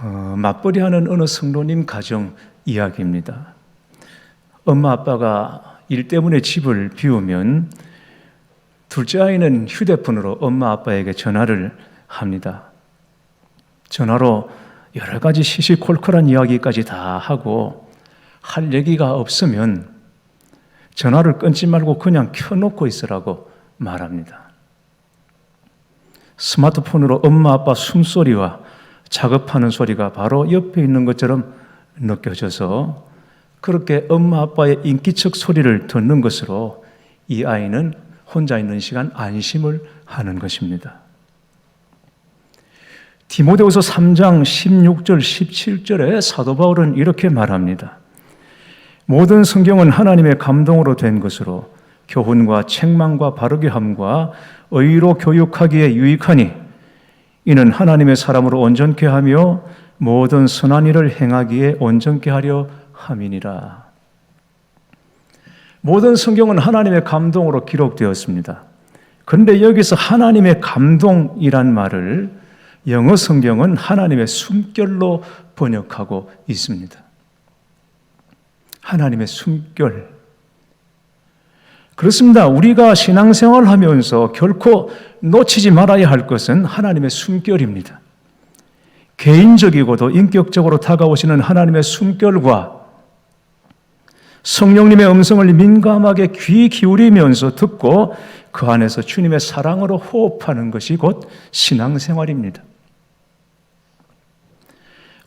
맞벌이하는 어느 성도님 가정 이야기입니다. 엄마 아빠가 일 때문에 집을 비우면 둘째 아이는 휴대폰으로 엄마 아빠에게 전화를 합니다. 전화로 여러 가지 시시콜콜한 이야기까지 다 하고 할 얘기가 없으면 전화를 끊지 말고 그냥 켜놓고 있으라고 말합니다. 스마트폰으로 엄마 아빠 숨소리와 작업하는 소리가 바로 옆에 있는 것처럼 느껴져서 그렇게 엄마 아빠의 인기척 소리를 듣는 것으로 이 아이는 혼자 있는 시간 안심을 하는 것입니다. 디모데후서 3장 16절 17절에 사도 바울은 이렇게 말합니다. 모든 성경은 하나님의 감동으로 된 것으로 교훈과 책망과 바르게 함과 의로 교육하기에 유익하니 이는 하나님의 사람으로 온전케 하며 모든 선한 일을 행하기에 온전케 하려 함이니라. 모든 성경은 하나님의 감동으로 기록되었습니다. 그런데 여기서 하나님의 감동이란 말을 영어 성경은 하나님의 숨결로 번역하고 있습니다. 하나님의 숨결. 그렇습니다. 우리가 신앙생활을 하면서 결코 놓치지 말아야 할 것은 하나님의 숨결입니다. 개인적이고도 인격적으로 다가오시는 하나님의 숨결과 성령님의 음성을 민감하게 귀 기울이면서 듣고 그 안에서 주님의 사랑으로 호흡하는 것이 곧 신앙생활입니다.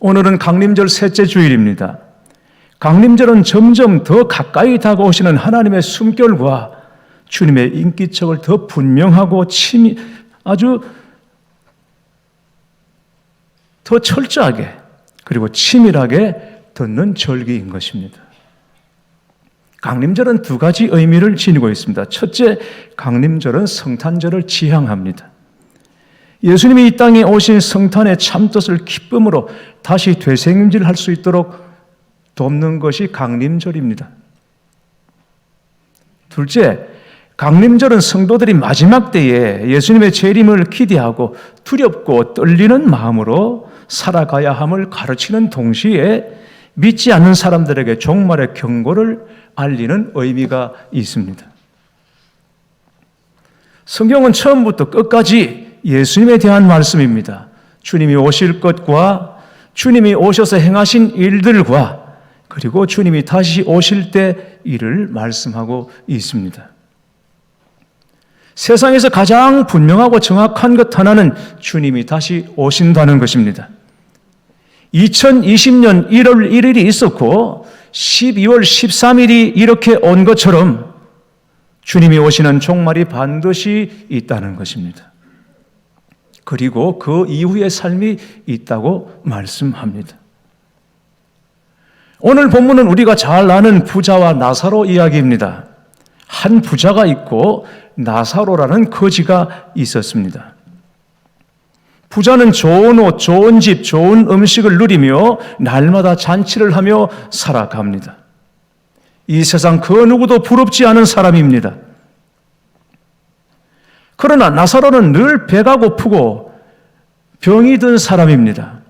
오늘은 강림절 셋째 주일입니다. 강림절은 점점 더 가까이 다가오시는 하나님의 숨결과 주님의 인기척을 더 분명하고 아주 더 철저하게 그리고 치밀하게 듣는 절기인 것입니다. 강림절은 두 가지 의미를 지니고 있습니다. 첫째, 강림절은 성탄절을 지향합니다. 예수님이 이 땅에 오신 성탄의 참뜻을 기쁨으로 다시 되새김질할 수 있도록 돕는 것이 강림절입니다. 둘째, 강림절은 성도들이 마지막 때에 예수님의 재림을 기대하고 두렵고 떨리는 마음으로 살아가야 함을 가르치는 동시에 믿지 않는 사람들에게 종말의 경고를 알리는 의미가 있습니다. 성경은 처음부터 끝까지 예수님에 대한 말씀입니다. 주님이 오실 것과 주님이 오셔서 행하신 일들과 그리고 주님이 다시 오실 때 일을 말씀하고 있습니다. 세상에서 가장 분명하고 정확한 것 하나는 주님이 다시 오신다는 것입니다. 2020년 1월 1일이 있었고 12월 13일이 이렇게 온 것처럼 주님이 오시는 종말이 반드시 있다는 것입니다. 그리고 그 이후의 삶이 있다고 말씀합니다. 오늘 본문은 우리가 잘 아는 부자와 나사로 이야기입니다. 한 부자가 있고 나사로라는 거지가 있었습니다. 부자는 좋은 옷, 좋은 집, 좋은 음식을 누리며 날마다 잔치를 하며 살아갑니다. 이 세상 그 누구도 부럽지 않은 사람입니다. 그러나 나사로는 늘 배가 고프고 병이 든 사람입니다.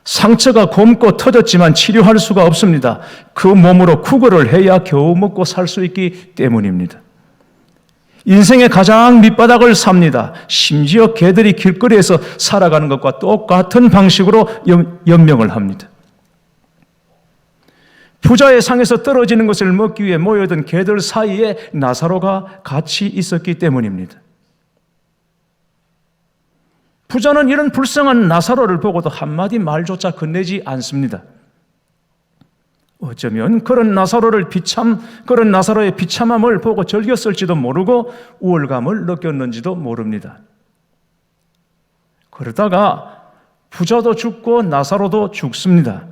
상처가 곪고 터졌지만 치료할 수가 없습니다. 그 몸으로 구걸을 해야 겨우 먹고 살 수 있기 때문입니다. 인생의 가장 밑바닥을 삽니다. 심지어 개들이 길거리에서 살아가는 것과 똑같은 방식으로 연명을 합니다. 부자의 상에서 떨어지는 것을 먹기 위해 모여든 개들 사이에 나사로가 같이 있었기 때문입니다. 부자는 이런 불쌍한 나사로를 보고도 한마디 말조차 건네지 않습니다. 어쩌면 그런 나사로의 비참함을 보고 즐겼을지도 모르고 우월감을 느꼈는지도 모릅니다. 그러다가 부자도 죽고 나사로도 죽습니다.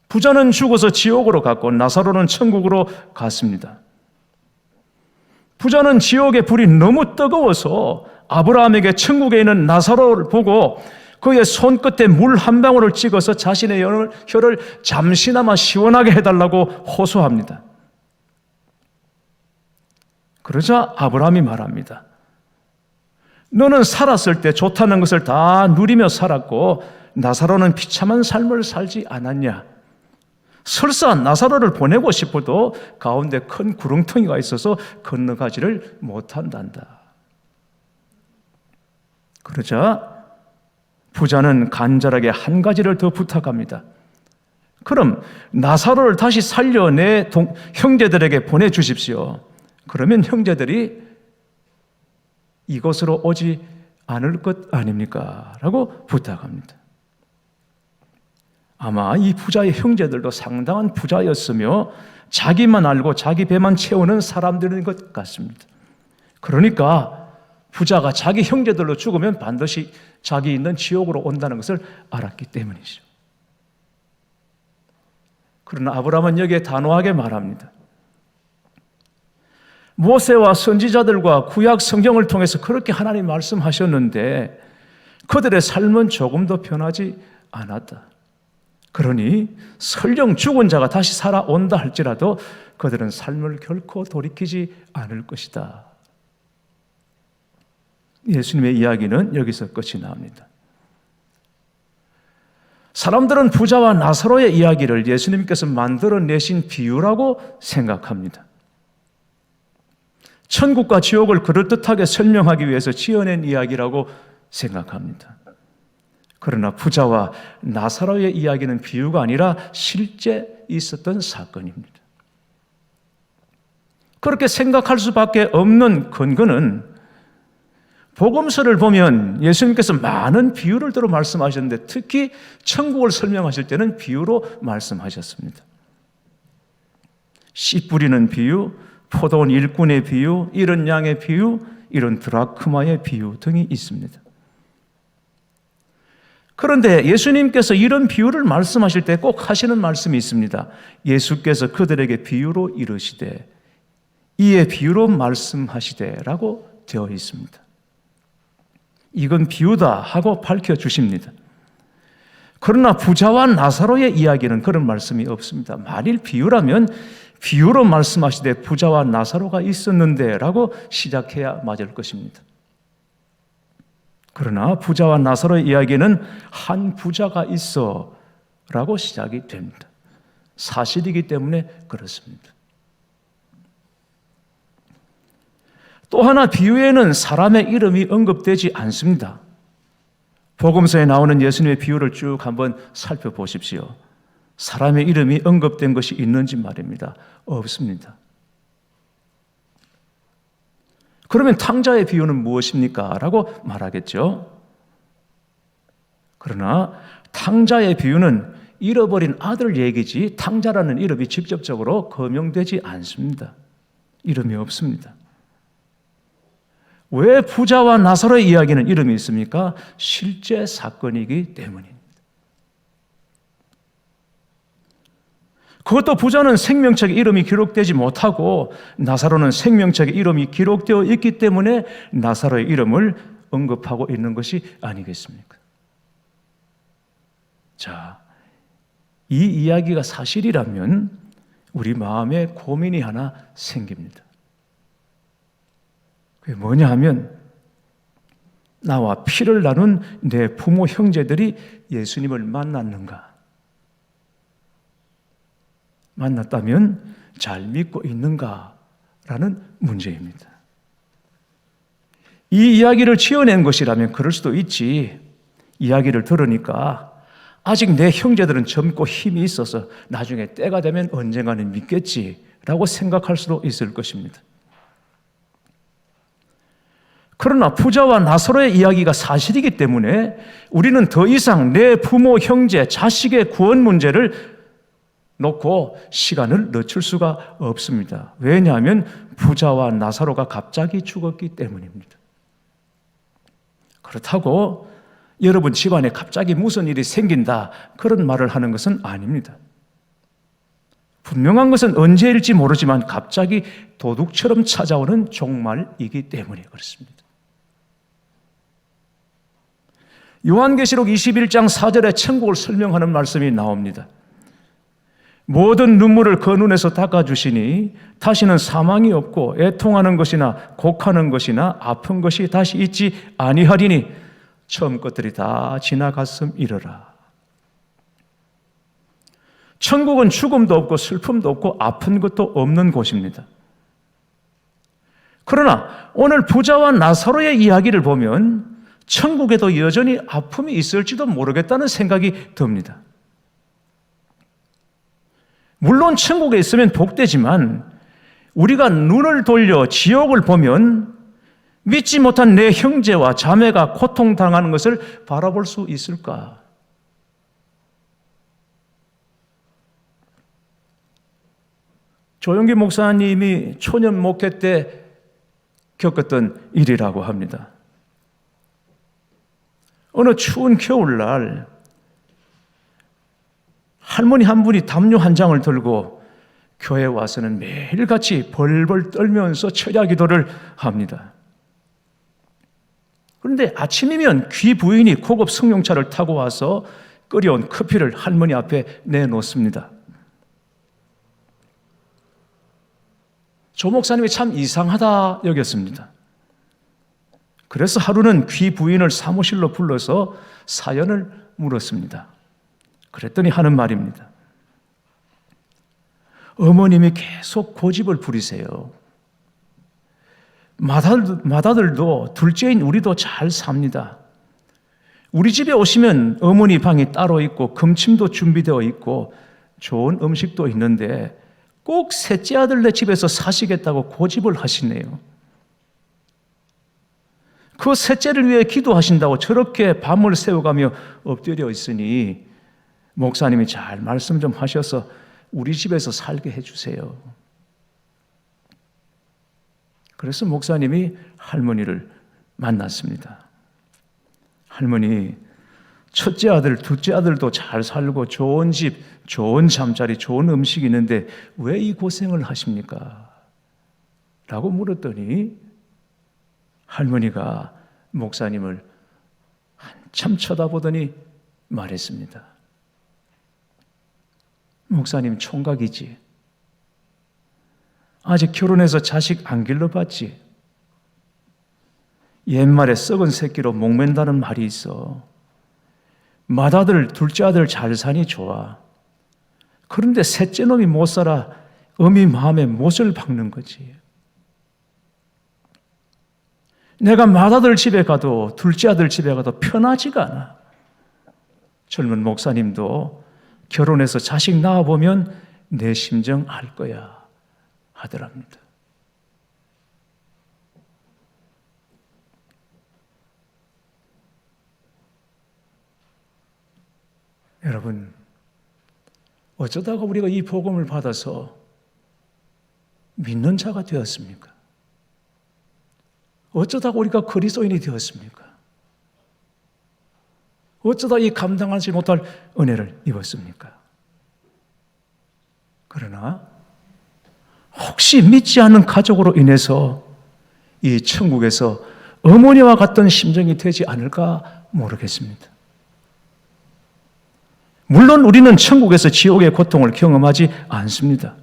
부자는 죽어서 지옥으로 갔고 나사로는 천국으로 갔습니다. 부자는 지옥의 불이 너무 뜨거워서 아브라함에게 천국에 있는 나사로를 보고 그의 손끝에 물 한 방울을 찍어서 자신의 혀를 잠시나마 시원하게 해달라고 호소합니다. 그러자 아브라함이 말합니다. 너는 살았을 때 좋다는 것을 다 누리며 살았고 나사로는 비참한 삶을 살지 않았냐? 설사 나사로를 보내고 싶어도 가운데 큰 구렁텅이가 있어서 건너가지를 못한단다. 그러자 부자는 간절하게 한 가지를 더 부탁합니다. 그럼 나사로를 다시 살려내 형제들에게 보내주십시오. 그러면 형제들이 이곳으로 오지 않을 것 아닙니까? 라고 부탁합니다. 아마 이 부자의 형제들도 상당한 부자였으며 자기만 알고 자기 배만 채우는 사람들인 것 같습니다. 그러니까 부자가 자기 형제들로 죽으면 반드시 자기 있는 지옥으로 온다는 것을 알았기 때문이죠. 그러나 아브라함은 여기에 단호하게 말합니다. 모세와 선지자들과 구약 성경을 통해서 그렇게 하나님 말씀하셨는데 그들의 삶은 조금도 변하지 않았다. 그러니 설령 죽은 자가 다시 살아온다 할지라도 그들은 삶을 결코 돌이키지 않을 것이다. 예수님의 이야기는 여기서 끝이 납니다. 사람들은 부자와 나사로의 이야기를 예수님께서 만들어내신 비유라고 생각합니다. 천국과 지옥을 그럴듯하게 설명하기 위해서 지어낸 이야기라고 생각합니다. 그러나 부자와 나사로의 이야기는 비유가 아니라 실제 있었던 사건입니다. 그렇게 생각할 수밖에 없는 근거는 복음서를 보면 예수님께서 많은 비유를 들어 말씀하셨는데 특히 천국을 설명하실 때는 비유로 말씀하셨습니다. 씨 뿌리는 비유, 포도원 일꾼의 비유, 이런 양의 비유, 이런 드라크마의 비유 등이 있습니다. 그런데 예수님께서 이런 비유를 말씀하실 때 꼭 하시는 말씀이 있습니다. 예수께서 그들에게 비유로 이르시되 이에 비유로 말씀하시되 라고 되어 있습니다. 이건 비유다 하고 밝혀주십니다. 그러나 부자와 나사로의 이야기는 그런 말씀이 없습니다. 만일 비유라면 비유로 말씀하시되 부자와 나사로가 있었는데 라고 시작해야 맞을 것입니다. 그러나 부자와 나사로의 이야기는 한 부자가 있어 라고 시작이 됩니다. 사실이기 때문에 그렇습니다. 또 하나 비유에는 사람의 이름이 언급되지 않습니다. 복음서에 나오는 예수님의 비유를 쭉 한번 살펴보십시오. 사람의 이름이 언급된 것이 있는지 말입니다. 없습니다. 그러면 탕자의 비유는 무엇입니까? 라고 말하겠죠. 그러나 탕자의 비유는 잃어버린 아들 얘기지 탕자라는 이름이 직접적으로 거명되지 않습니다. 이름이 없습니다. 왜 부자와 나사로의 이야기는 이름이 있습니까? 실제 사건이기 때문입니다. 그것도 부자는 생명책에 이름이 기록되지 못하고 나사로는 생명책에 이름이 기록되어 있기 때문에 나사로의 이름을 언급하고 있는 것이 아니겠습니까? 자, 이 이야기가 사실이라면 우리 마음에 고민이 하나 생깁니다. 그게 뭐냐 하면 나와 피를 나눈 내 부모 형제들이 예수님을 만났는가? 만났다면 잘 믿고 있는가라는 문제입니다. 이 이야기를 지어낸 것이라면 그럴 수도 있지. 이야기를 들으니까 아직 내 형제들은 젊고 힘이 있어서 나중에 때가 되면 언젠가는 믿겠지라고 생각할 수도 있을 것입니다. 그러나 부자와 나사로의 이야기가 사실이기 때문에 우리는 더 이상 내 부모, 형제, 자식의 구원 문제를 놓고 시간을 늦출 수가 없습니다. 왜냐하면 부자와 나사로가 갑자기 죽었기 때문입니다. 그렇다고 여러분 집안에 갑자기 무슨 일이 생긴다 그런 말을 하는 것은 아닙니다. 분명한 것은 언제일지 모르지만 갑자기 도둑처럼 찾아오는 종말이기 때문에 그렇습니다. 요한계시록 21장 4절에 천국을 설명하는 말씀이 나옵니다. 모든 눈물을 그 눈에서 닦아주시니 다시는 사망이 없고 애통하는 것이나 곡하는 것이나 아픈 것이 다시 있지 아니하리니 처음 것들이 다 지나갔음 이르라. 천국은 죽음도 없고 슬픔도 없고 아픈 것도 없는 곳입니다. 그러나 오늘 부자와 나사로의 이야기를 보면 천국에도 여전히 아픔이 있을지도 모르겠다는 생각이 듭니다. 물론 천국에 있으면 복되지만 우리가 눈을 돌려 지옥을 보면 믿지 못한 내 형제와 자매가 고통당하는 것을 바라볼 수 있을까? 조용기 목사님이 초년 목회 때 겪었던 일이라고 합니다. 어느 추운 겨울날 할머니 한 분이 담요 한 장을 들고 교회에 와서는 매일같이 벌벌 떨면서 철야 기도를 합니다. 그런데 아침이면 귀 부인이 고급 승용차를 타고 와서 끓여온 커피를 할머니 앞에 내놓습니다. 조 목사님이 참 이상하다 여겼습니다. 그래서 하루는 귀 부인을 사무실로 불러서 사연을 물었습니다. 그랬더니 하는 말입니다. 어머님이 계속 고집을 부리세요. 맏아들도 둘째인 우리도 잘 삽니다. 우리 집에 오시면 어머니 방이 따로 있고 금침도 준비되어 있고 좋은 음식도 있는데 꼭 셋째 아들네 집에서 사시겠다고 고집을 하시네요. 그 셋째를 위해 기도하신다고 저렇게 밤을 새워가며 엎드려 있으니 목사님이 잘 말씀 좀 하셔서 우리 집에서 살게 해주세요. 그래서 목사님이 할머니를 만났습니다. 할머니, 첫째 아들, 둘째 아들도 잘 살고 좋은 집, 좋은 잠자리, 좋은 음식이 있는데 왜 이 고생을 하십니까? 라고 물었더니 할머니가 목사님을 한참 쳐다보더니 말했습니다. 목사님 총각이지. 아직 결혼해서 자식 안 길러봤지. 옛말에 썩은 새끼로 목맨다는 말이 있어. 맏아들, 둘째 아들 잘 사니 좋아. 그런데 셋째 놈이 못 살아 어미 마음에 못을 박는 거지. 내가 맏아들 집에 가도 둘째 아들 집에 가도 편하지가 않아. 젊은 목사님도 결혼해서 자식 낳아보면 내 심정 알 거야 하더랍니다. 여러분, 어쩌다가 우리가 이 복음을 받아서 믿는 자가 되었습니까? 어쩌다가 우리가 그리스도인이 되었습니까? 어쩌다 이 감당하지 못할 은혜를 입었습니까? 그러나 혹시 믿지 않는 가족으로 인해서 이 천국에서 어머니와 같던 심정이 되지 않을까 모르겠습니다. 물론 우리는 천국에서 지옥의 고통을 경험하지 않습니다.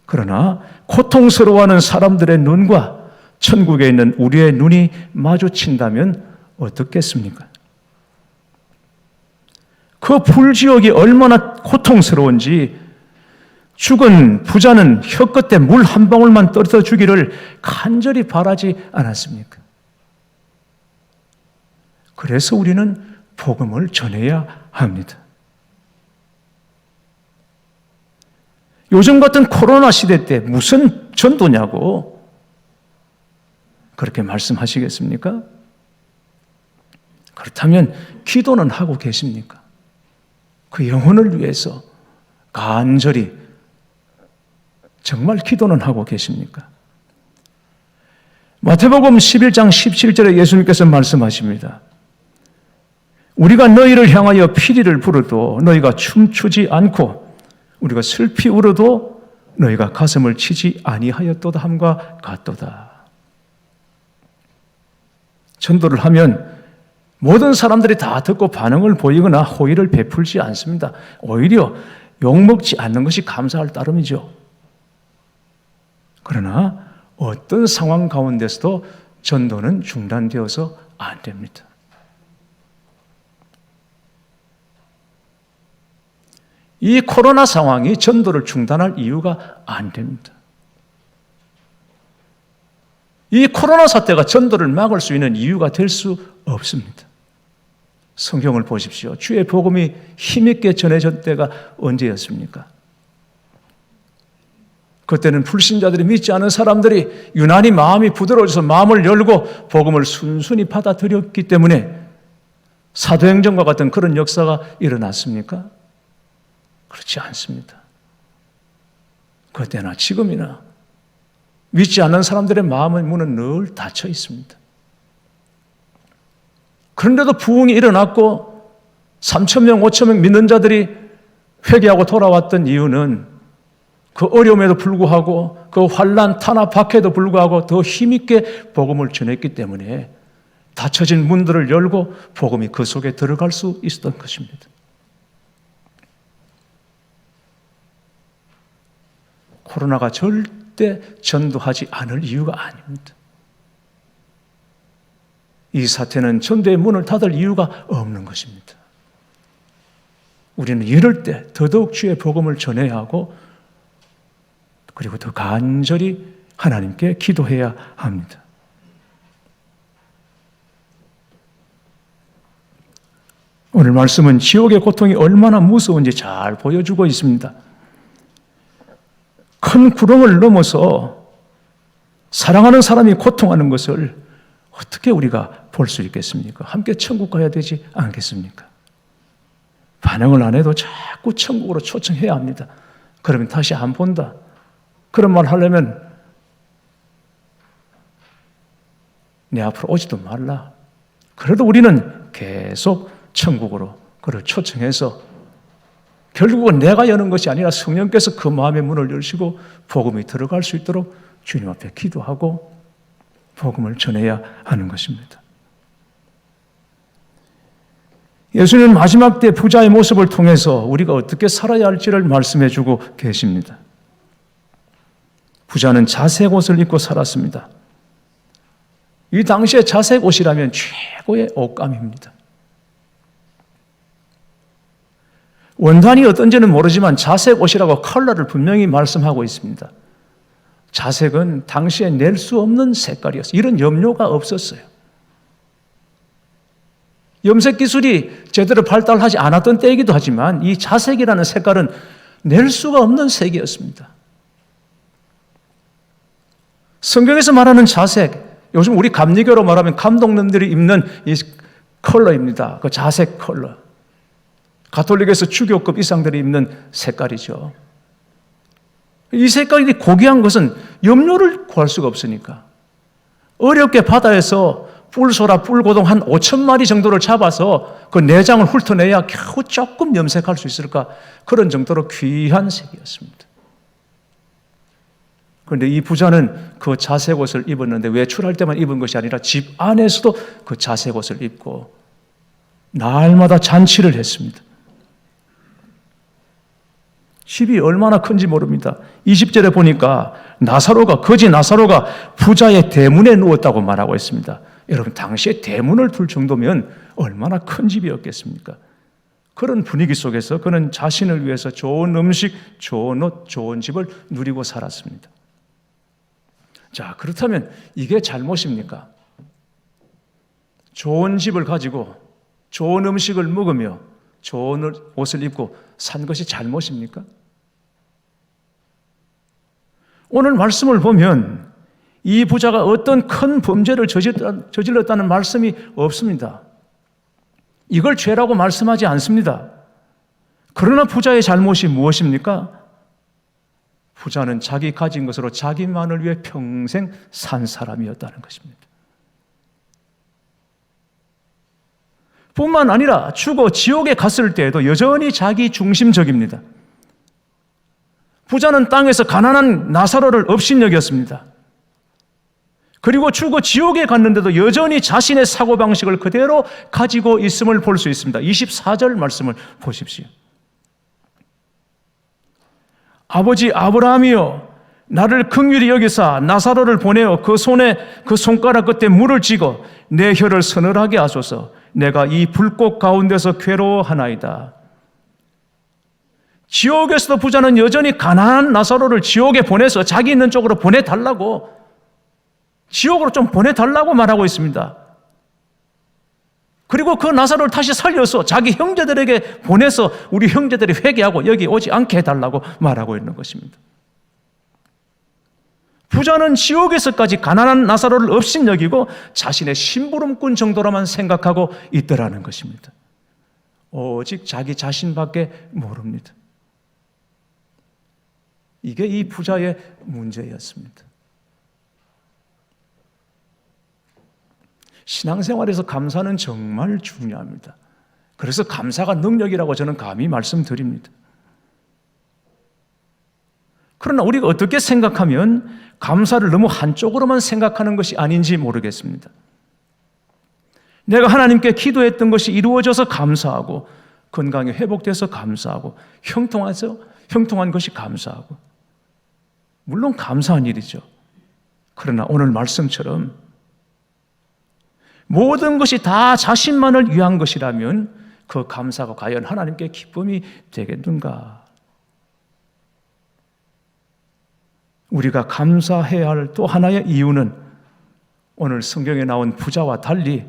그러나 고통스러워하는 사람들의 눈과 천국에 있는 우리의 눈이 마주친다면 어떻겠습니까? 그 불지옥이 얼마나 고통스러운지 죽은 부자는 혀끝에 물 한 방울만 떨어져 주기를 간절히 바라지 않았습니까? 그래서 우리는 복음을 전해야 합니다. 요즘 같은 코로나 시대 때 무슨 전도냐고 그렇게 말씀하시겠습니까? 그렇다면 기도는 하고 계십니까? 그 영혼을 위해서 간절히 정말 기도는 하고 계십니까? 마태복음 11장 17절에 예수님께서 말씀하십니다. 우리가 너희를 향하여 피리를 부르도 너희가 춤추지 않고 우리가 슬피 울어도 너희가 가슴을 치지 아니하였도다 함과 같도다. 전도를 하면 모든 사람들이 다 듣고 반응을 보이거나 호의를 베풀지 않습니다. 오히려 욕먹지 않는 것이 감사할 따름이죠. 그러나 어떤 상황 가운데서도 전도는 중단되어서 안 됩니다. 이 코로나 상황이 전도를 중단할 이유가 안 됩니다. 이 코로나 사태가 전도를 막을 수 있는 이유가 될 수 없습니다. 성경을 보십시오. 주의 복음이 힘있게 전해질 때가 언제였습니까? 그때는 불신자들이, 믿지 않은 사람들이 유난히 마음이 부드러워져서 마음을 열고 복음을 순순히 받아들였기 때문에 사도행전과 같은 그런 역사가 일어났습니까? 그렇지 않습니다. 그때나 지금이나 믿지 않는 사람들의 마음의 문은 늘 닫혀 있습니다. 그런데도 부흥이 일어났고 3,000명, 5,000명 믿는 자들이 회개하고 돌아왔던 이유는 그 어려움에도 불구하고 그 환난, 탄압, 박해에도 불구하고 더 힘있게 복음을 전했기 때문에 닫혀진 문들을 열고 복음이 그 속에 들어갈 수 있었던 것입니다. 코로나가 절대 전도하지 않을 이유가 아닙니다. 이 사태는 전도의 문을 닫을 이유가 없는 것입니다. 우리는 이럴 때 더더욱 주의 복음을 전해야 하고 그리고 더 간절히 하나님께 기도해야 합니다. 오늘 말씀은 지옥의 고통이 얼마나 무서운지 잘 보여주고 있습니다. 큰 구렁을 넘어서 사랑하는 사람이 고통하는 것을 어떻게 우리가 볼 수 있겠습니까? 함께 천국 가야 되지 않겠습니까? 반응을 안 해도 자꾸 천국으로 초청해야 합니다. 그러면 다시 안 본다. 그런 말 하려면 내 앞으로 오지도 말라. 그래도 우리는 계속 천국으로 그를 초청해서 결국은 내가 여는 것이 아니라 성령께서 그 마음의 문을 열시고 복음이 들어갈 수 있도록 주님 앞에 기도하고 복음을 전해야 하는 것입니다. 예수님은 마지막 때 부자의 모습을 통해서 우리가 어떻게 살아야 할지를 말씀해 주고 계십니다. 부자는 자색 옷을 입고 살았습니다. 이 당시에 자색 옷이라면 최고의 옷감입니다. 원단이 어떤지는 모르지만 자색 옷이라고 컬러를 분명히 말씀하고 있습니다. 자색은 당시에 낼 수 없는 색깔이었어요. 이런 염료가 없었어요. 염색 기술이 제대로 발달하지 않았던 때이기도 하지만 이 자색이라는 색깔은 낼 수가 없는 색이었습니다. 성경에서 말하는 자색, 요즘 우리 감리교로 말하면 감독님들이 입는 이 컬러입니다. 그 자색 컬러. 가톨릭에서 주교급 이상들이 입는 색깔이죠. 이 색깔이 고귀한 것은 염료를 구할 수가 없으니까 어렵게 바다에서 뿔소라, 뿔고동 한 5,000마리 정도를 잡아서 그 내장을 훑어내야 겨우 조금 염색할 수 있을까, 그런 정도로 귀한 색이었습니다. 그런데 이 부자는 그 자색 옷을 입었는데 외출할 때만 입은 것이 아니라 집 안에서도 그 자색 옷을 입고 날마다 잔치를 했습니다. 집이 얼마나 큰지 모릅니다. 20절에 보니까 거지 나사로가 부자의 대문에 누웠다고 말하고 있습니다. 여러분, 당시에 대문을 둘 정도면 얼마나 큰 집이었겠습니까? 그런 분위기 속에서 그는 자신을 위해서 좋은 음식, 좋은 옷, 좋은 집을 누리고 살았습니다. 자, 그렇다면 이게 잘못입니까? 좋은 집을 가지고 좋은 음식을 먹으며 좋은 옷을 입고 산 것이 잘못입니까? 오늘 말씀을 보면 이 부자가 어떤 큰 범죄를 저질렀다는 말씀이 없습니다. 이걸 죄라고 말씀하지 않습니다. 그러나 부자의 잘못이 무엇입니까? 부자는 자기 가진 것으로 자기만을 위해 평생 산 사람이었다는 것입니다. 뿐만 아니라 죽어 지옥에 갔을 때에도 여전히 자기 중심적입니다. 부자는 땅에서 가난한 나사로를 업신여겼습니다. 그리고 죽어 지옥에 갔는데도 여전히 자신의 사고방식을 그대로 가지고 있음을 볼 수 있습니다. 24절 말씀을 보십시오. 아버지 아브라함이여, 나를 긍휼히 여기사 나사로를 보내어 그 손에 그 손가락 끝에 물을 쥐고 내 혀를 서늘하게 하소서. 내가 이 불꽃 가운데서 괴로워하나이다. 지옥에서도 부자는 여전히 가난한 나사로를 지옥에 보내서 자기 있는 쪽으로 보내달라고, 지옥으로 좀 보내달라고 말하고 있습니다. 그리고 그 나사로를 다시 살려서 자기 형제들에게 보내서 우리 형제들이 회개하고 여기 오지 않게 해달라고 말하고 있는 것입니다. 부자는 지옥에서까지 가난한 나사로를 업신여기고 자신의 심부름꾼 정도로만 생각하고 있더라는 것입니다. 오직 자기 자신밖에 모릅니다. 이게 이 부자의 문제였습니다. 신앙생활에서 감사는 정말 중요합니다. 그래서 감사가 능력이라고 저는 감히 말씀드립니다. 그러나 우리가 어떻게 생각하면 감사를 너무 한쪽으로만 생각하는 것이 아닌지 모르겠습니다. 내가 하나님께 기도했던 것이 이루어져서 감사하고, 건강이 회복돼서 감사하고, 형통한 것이 감사하고, 물론 감사한 일이죠. 그러나 오늘 말씀처럼 모든 것이 다 자신만을 위한 것이라면 그 감사가 과연 하나님께 기쁨이 되겠는가? 우리가 감사해야 할 또 하나의 이유는 오늘 성경에 나온 부자와 달리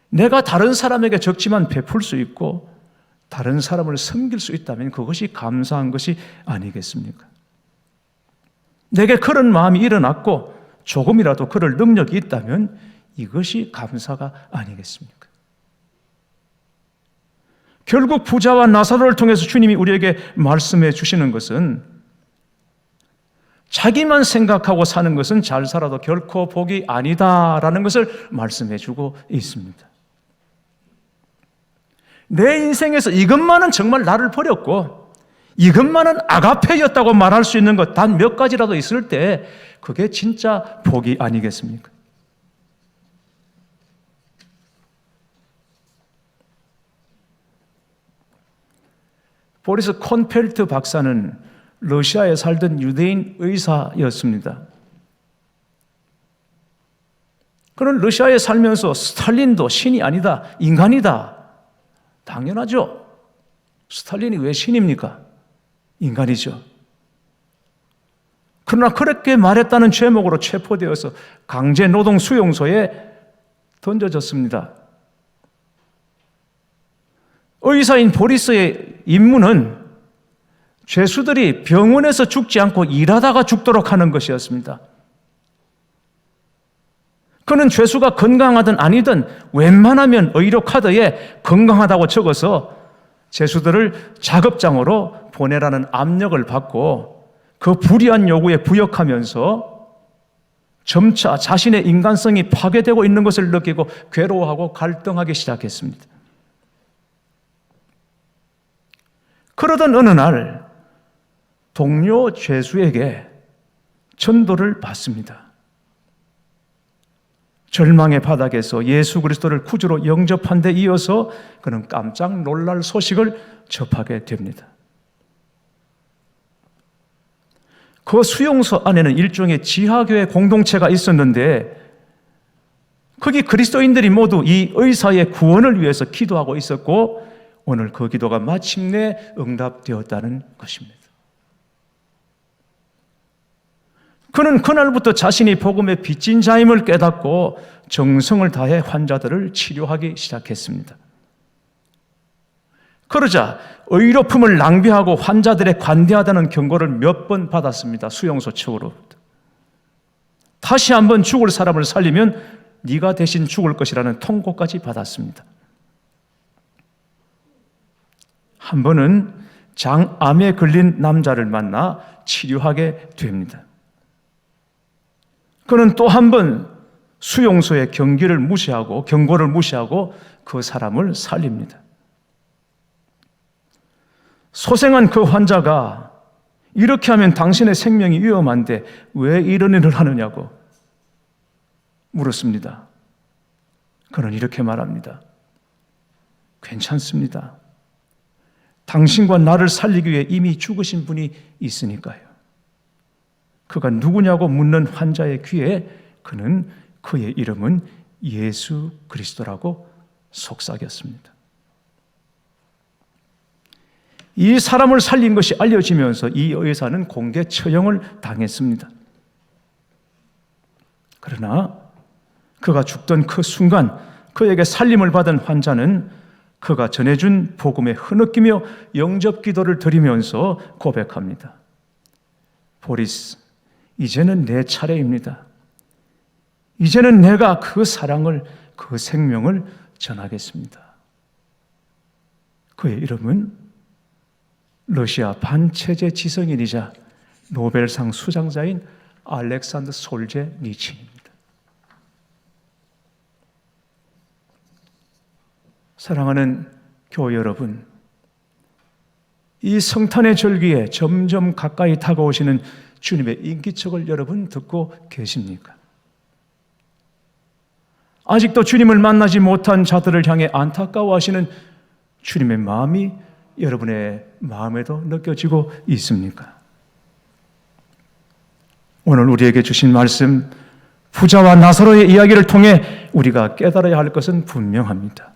내가 다른 사람에게 적지만 베풀 수 있고 다른 사람을 섬길 수 있다면 그것이 감사한 것이 아니겠습니까? 내게 그런 마음이 일어났고 조금이라도 그럴 능력이 있다면 이것이 감사가 아니겠습니까? 결국 부자와 나사로를 통해서 주님이 우리에게 말씀해 주시는 것은 자기만 생각하고 사는 것은 잘 살아도 결코 복이 아니다라는 것을 말씀해 주고 있습니다. 내 인생에서 이것만은 정말 나를 버렸고 이것만은 아가페였다고 말할 수 있는 것 단 몇 가지라도 있을 때 그게 진짜 복이 아니겠습니까? 보리스 콘펠트 박사는 러시아에 살던 유대인 의사였습니다. 그는 러시아에 살면서 스탈린도 신이 아니다, 인간이다. 당연하죠. 스탈린이 왜 신입니까? 인간이죠. 그러나 그렇게 말했다는 죄목으로 체포되어서 강제노동 수용소에 던져졌습니다. 의사인 보리스의 임무는 죄수들이 병원에서 죽지 않고 일하다가 죽도록 하는 것이었습니다. 그는 죄수가 건강하든 아니든 웬만하면 의료 카드에 건강하다고 적어서 죄수들을 작업장으로 보내라는 압력을 받고 그 불의한 요구에 부역하면서 점차 자신의 인간성이 파괴되고 있는 것을 느끼고 괴로워하고 갈등하기 시작했습니다. 그러던 어느 날 동료 죄수에게 전도를 받습니다. 절망의 바닥에서 예수 그리스도를 구주로 영접한 데 이어서 그는 깜짝 놀랄 소식을 접하게 됩니다. 그 수용소 안에는 일종의 지하교회 공동체가 있었는데 거기 그리스도인들이 모두 이 의사의 구원을 위해서 기도하고 있었고 오늘 그 기도가 마침내 응답되었다는 것입니다. 그는 그날부터 자신이 복음의 빚진 자임을 깨닫고 정성을 다해 환자들을 치료하기 시작했습니다. 그러자 의료품을 낭비하고 환자들의 관대하다는 경고를 몇 번 받았습니다. 수용소 측으로부터. 다시 한번 죽을 사람을 살리면 네가 대신 죽을 것이라는 통고까지 받았습니다. 한 번은 장암에 걸린 남자를 만나 치료하게 됩니다. 그는 또 한 번 수용소의 경고를 무시하고 그 사람을 살립니다. 소생한 그 환자가 이렇게 하면 당신의 생명이 위험한데 왜 이런 일을 하느냐고 물었습니다. 그는 이렇게 말합니다. 괜찮습니다. 당신과 나를 살리기 위해 이미 죽으신 분이 있으니까요. 그가 누구냐고 묻는 환자의 귀에 그의 이름은 예수 그리스도라고 속삭였습니다. 이 사람을 살린 것이 알려지면서 이 의사는 공개 처형을 당했습니다. 그러나 그가 죽던 그 순간 그에게 살림을 받은 환자는 그가 전해준 복음에 흐느끼며 영접 기도를 드리면서 고백합니다. 보리스, 이제는 내 차례입니다. 이제는 내가 그 사랑을, 그 생명을 전하겠습니다. 그의 이름은 러시아 반체제 지성인이자 노벨상 수상자인 알렉산더 솔제니친입니다. 사랑하는 교회 여러분, 이 성탄의 절기에 점점 가까이 다가오시는 주님의 인기척을 여러분 듣고 계십니까? 아직도 주님을 만나지 못한 자들을 향해 안타까워하시는 주님의 마음이 여러분의 마음에도 느껴지고 있습니까? 오늘 우리에게 주신 말씀, 부자와 나사로의 이야기를 통해 우리가 깨달아야 할 것은 분명합니다.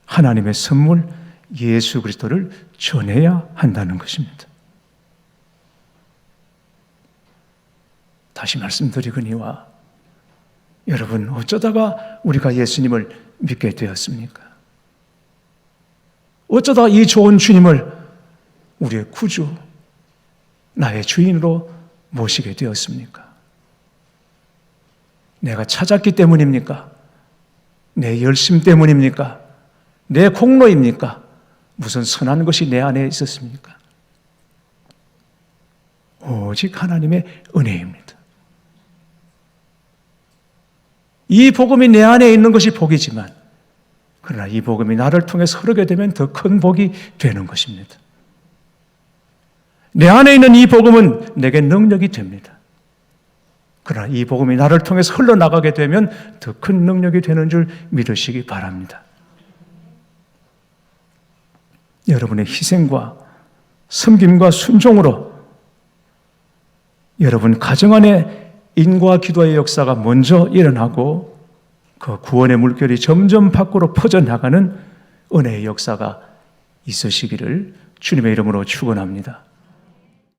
하나님의 선물 예수 그리스도를 전해야 한다는 것입니다. 다시 말씀드리거니와 여러분, 어쩌다가 우리가 예수님을 믿게 되었습니까? 어쩌다 이 좋은 주님을 우리의 구주, 나의 주인으로 모시게 되었습니까? 내가 찾았기 때문입니까? 내 열심 때문입니까? 내 공로입니까? 무슨 선한 것이 내 안에 있었습니까? 오직 하나님의 은혜입니다. 이 복음이 내 안에 있는 것이 복이지만, 그러나 이 복음이 나를 통해서 흐르게 되면 더 큰 복이 되는 것입니다. 내 안에 있는 이 복음은 내게 능력이 됩니다. 그러나 이 복음이 나를 통해서 흘러나가게 되면 더 큰 능력이 되는 줄 믿으시기 바랍니다. 여러분의 희생과 섬김과 순종으로 여러분 가정 안에 인과 기도의 역사가 먼저 일어나고 그 구원의 물결이 점점 밖으로 퍼져나가는 은혜의 역사가 있으시기를 주님의 이름으로 축원합니다.